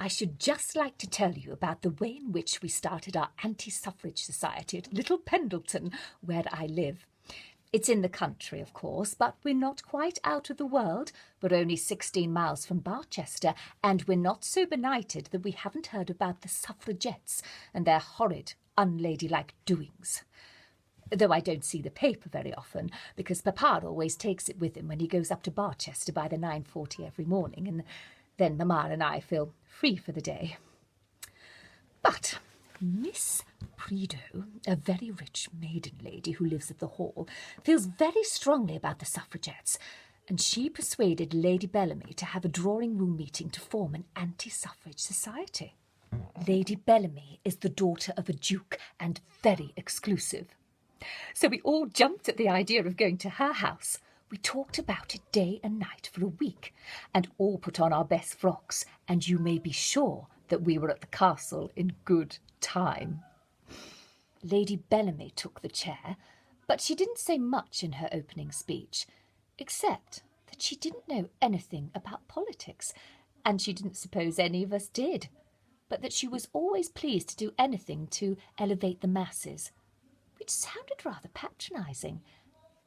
I should just like to tell you about the way in which we started our Anti-Suffrage Society at Little Pendleton, where I live. It's in the country, of course, but we're not quite out of the world. We're only 16 miles from Barchester, and we're not so benighted that we haven't heard about the suffragettes and their horrid, unladylike doings. Though I don't see the paper very often, because Papa always takes it with him when he goes up to Barchester by the 9:40 every morning, and then Mamma and I feel free for the day. But Miss Prideaux, a very rich maiden lady who lives at the Hall, feels very strongly about the suffragettes, and she persuaded Lady Bellamy to have a drawing-room meeting to form an anti-suffrage society. Lady Bellamy is the daughter of a duke and very exclusive. So we all jumped at the idea of going to her house. We talked about it day and night for a week, and all put on our best frocks, and you may be sure that we were at the castle in good time. Lady Bellamy took the chair, but she didn't say much in her opening speech, except that she didn't know anything about politics, and she didn't suppose any of us did, but that she was always pleased to do anything to elevate the masses, which sounded rather patronising.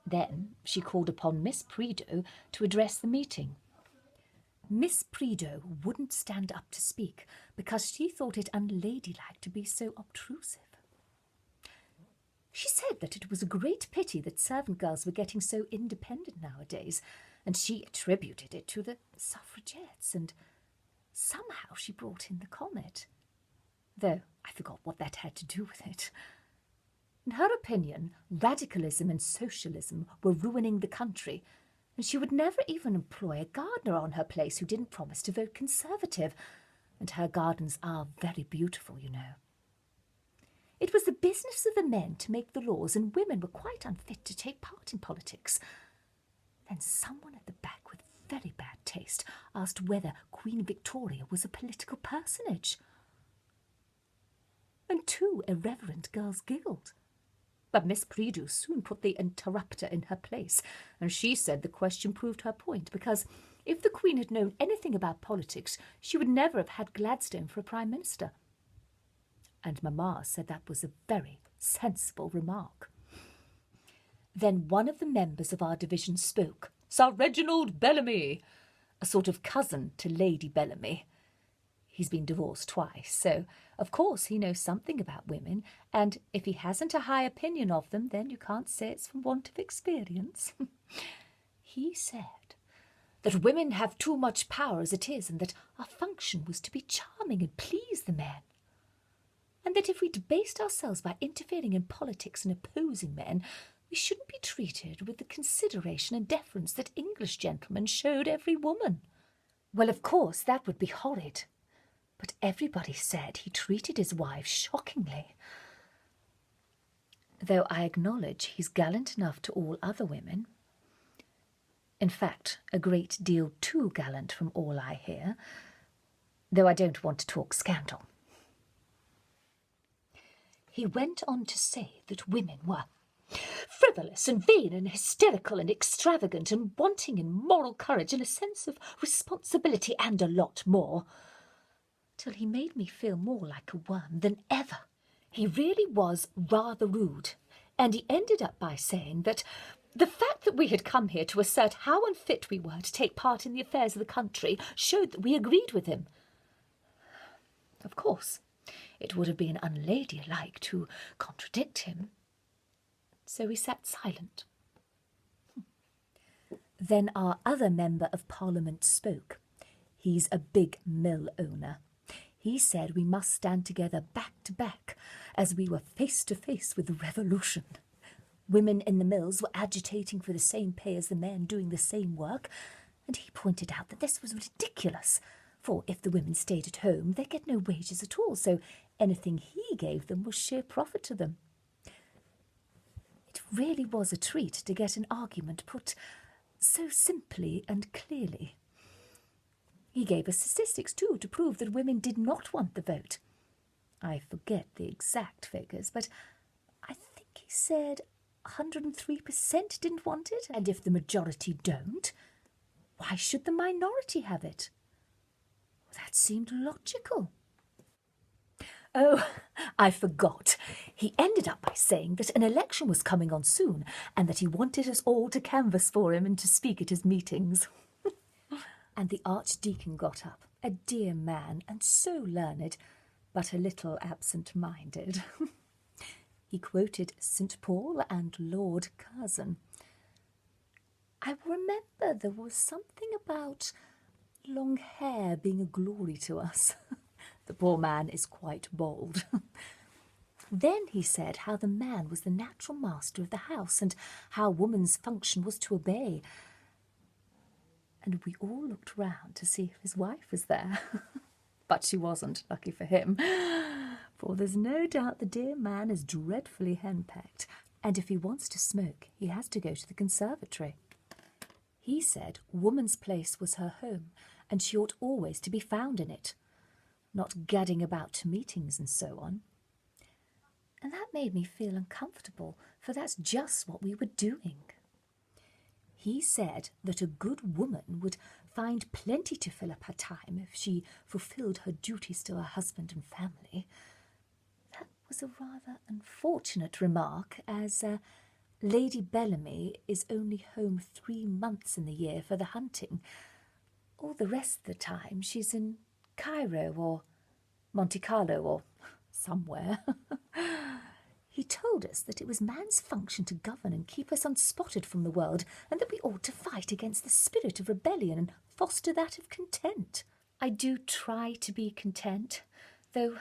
Then she called upon Miss Prideaux to address the meeting. Miss Prideaux wouldn't stand up to speak because she thought it unladylike to be so obtrusive. She said that it was a great pity that servant girls were getting so independent nowadays, and she attributed it to the suffragettes, and somehow she brought in the comet, though I forgot what that had to do with it. In her opinion, radicalism and socialism were ruining the country, and she would never even employ a gardener on her place who didn't promise to vote Conservative, and her gardens are very beautiful, you know. It was the business of the men to make the laws, and women were quite unfit to take part in politics. Then someone at the back with very bad taste asked whether Queen Victoria was a political personage. And 2 irreverent girls giggled. But Miss Prideaux soon put the interrupter in her place, and she said the question proved her point, because if the Queen had known anything about politics, she would never have had Gladstone for a Prime Minister. And Mamma said that was a very sensible remark. Then one of the members of our division spoke, Sir Reginald Bellamy, a sort of cousin to Lady Bellamy. He's been divorced twice, so of course he knows something about women, and if he hasn't a high opinion of them, then you can't say it's from want of experience. He said that women have too much power as it is, and that our function was to be charming and please the men, and that if we debased ourselves by interfering in politics and opposing men, we shouldn't be treated with the consideration and deference that English gentlemen showed every woman. Well, of course, that would be horrid. But everybody said he treated his wives shockingly. Though I acknowledge he's gallant enough to all other women. In fact, a great deal too gallant from all I hear, though I don't want to talk scandal. He went on to say that women were frivolous and vain and hysterical and extravagant and wanting in moral courage and a sense of responsibility and a lot more, till he made me feel more like a worm than ever. He really was rather rude, and he ended up by saying that the fact that we had come here to assert how unfit we were to take part in the affairs of the country showed that we agreed with him. Of course, it would have been unladylike to contradict him, so we sat silent. Then our other member of Parliament spoke. He's a big mill owner. He said we must stand together back to back, as we were face to face with the revolution. Women in the mills were agitating for the same pay as the men doing the same work, and he pointed out that this was ridiculous, for if the women stayed at home, they get no wages at all, so anything he gave them was sheer profit to them. It really was a treat to get an argument put so simply and clearly. He gave us statistics, too, to prove that women did not want the vote. I forget the exact figures, but I think he said 103% didn't want it, and if the majority don't, why should the minority have it? That seemed logical. Oh, I forgot. He ended up by saying that an election was coming on soon and that he wanted us all to canvass for him and to speak at his meetings. And the Archdeacon got up, a dear man and so learned, but a little absent-minded. He quoted St. Paul and Lord Curzon. I remember there was something about long hair being a glory to us. The poor man is quite bald. Then he said how the man was the natural master of the house and how woman's function was to obey. And we all looked round to see if his wife was there. But she wasn't, lucky for him. For there's no doubt the dear man is dreadfully henpecked, and if he wants to smoke, he has to go to the conservatory. He said woman's place was her home, and she ought always to be found in it, not gadding about to meetings and so on. And that made me feel uncomfortable, for that's just what we were doing. He said that a good woman would find plenty to fill up her time if she fulfilled her duties to her husband and family. That was a rather unfortunate remark, as Lady Bellamy is only home 3 months in the year for the hunting. All the rest of the time she's in Cairo or Monte Carlo or somewhere. He told us that it was man's function to govern and keep us unspotted from the world, and that we ought to fight against the spirit of rebellion and foster that of content. I do try to be content, though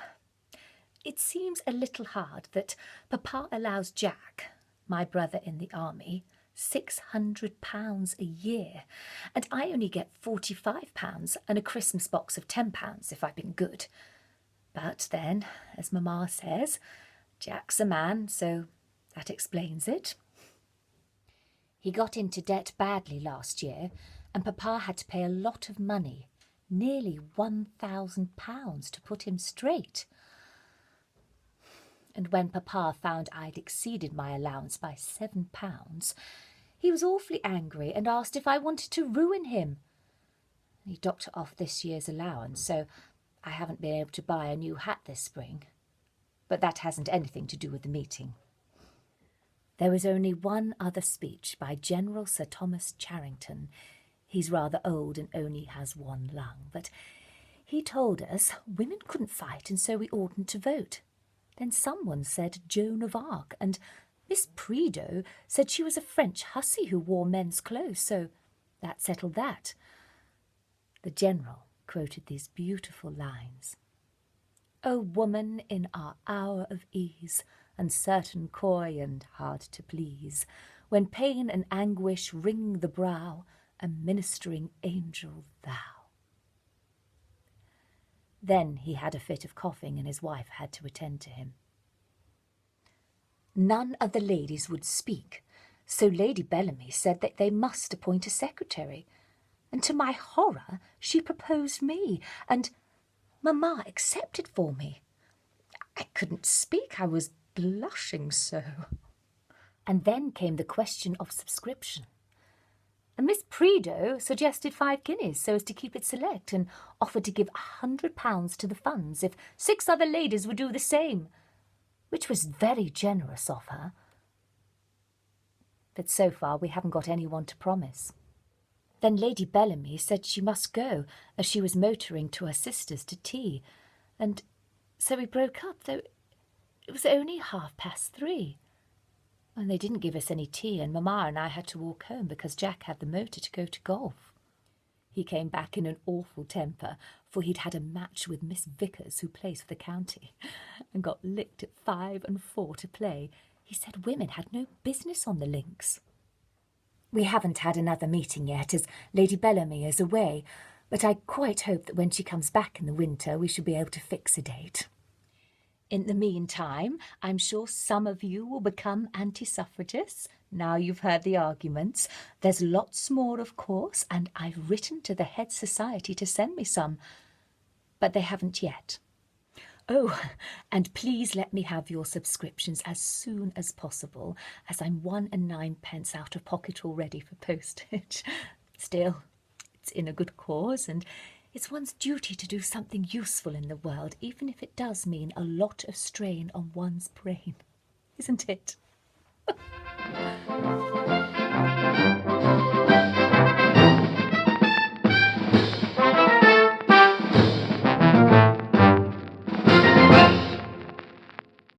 it seems a little hard that Papa allows Jack, my brother in the army, £600 a year, and I only get £45 and a Christmas box of £10 if I've been good. But then, as Mamma says, Jack's a man, so that explains it. He got into debt badly last year, and Papa had to pay a lot of money, nearly £1,000 to put him straight. And when Papa found I'd exceeded my allowance by £7, he was awfully angry and asked if I wanted to ruin him. He docked off this year's allowance, so I haven't been able to buy a new hat this spring. But that hasn't anything to do with the meeting. There was only one other speech by General Sir Thomas Charrington. He's rather old and only has one lung, but he told us women couldn't fight and so we oughtn't to vote. Then someone said Joan of Arc, and Miss Prideaux said she was a French hussy who wore men's clothes, so that settled that. The General quoted these beautiful lines. O woman in our hour of ease, uncertain, coy, and hard to please, when pain and anguish wring the brow, a ministering angel thou. Then he had a fit of coughing, and his wife had to attend to him. None of the ladies would speak, so Lady Bellamy said that they must appoint a secretary, and to my horror she proposed me, and Mamma accepted for me. I couldn't speak, I was blushing so. And then came the question of subscription. And Miss Prideaux suggested 5 guineas so as to keep it select, and offered to give £100 to the funds if 6 other ladies would do the same, which was very generous of her. But so far we haven't got anyone to promise. Then Lady Bellamy said she must go, as she was motoring to her sister's to tea, and so we broke up, though it was only 3:30. And they didn't give us any tea, and Mamma and I had to walk home because Jack had the motor to go to golf. He came back in an awful temper, for he'd had a match with Miss Vickers, who plays for the county, and got licked at 5 and 4 to play. He said women had no business on the links. We haven't had another meeting yet, as Lady Bellamy is away, but I quite hope that when she comes back in the winter we shall be able to fix a date. In the meantime, I'm sure some of you will become anti-suffragists, now you've heard the arguments. There's lots more, of course, and I've written to the head society to send me some, but they haven't yet. Oh, and please let me have your subscriptions as soon as possible, as I'm 1 and 9p out of pocket already for postage. Still, it's in a good cause, and It's one's duty to do something useful in the world, even if it does mean a lot of strain on one's brain. Isn't it?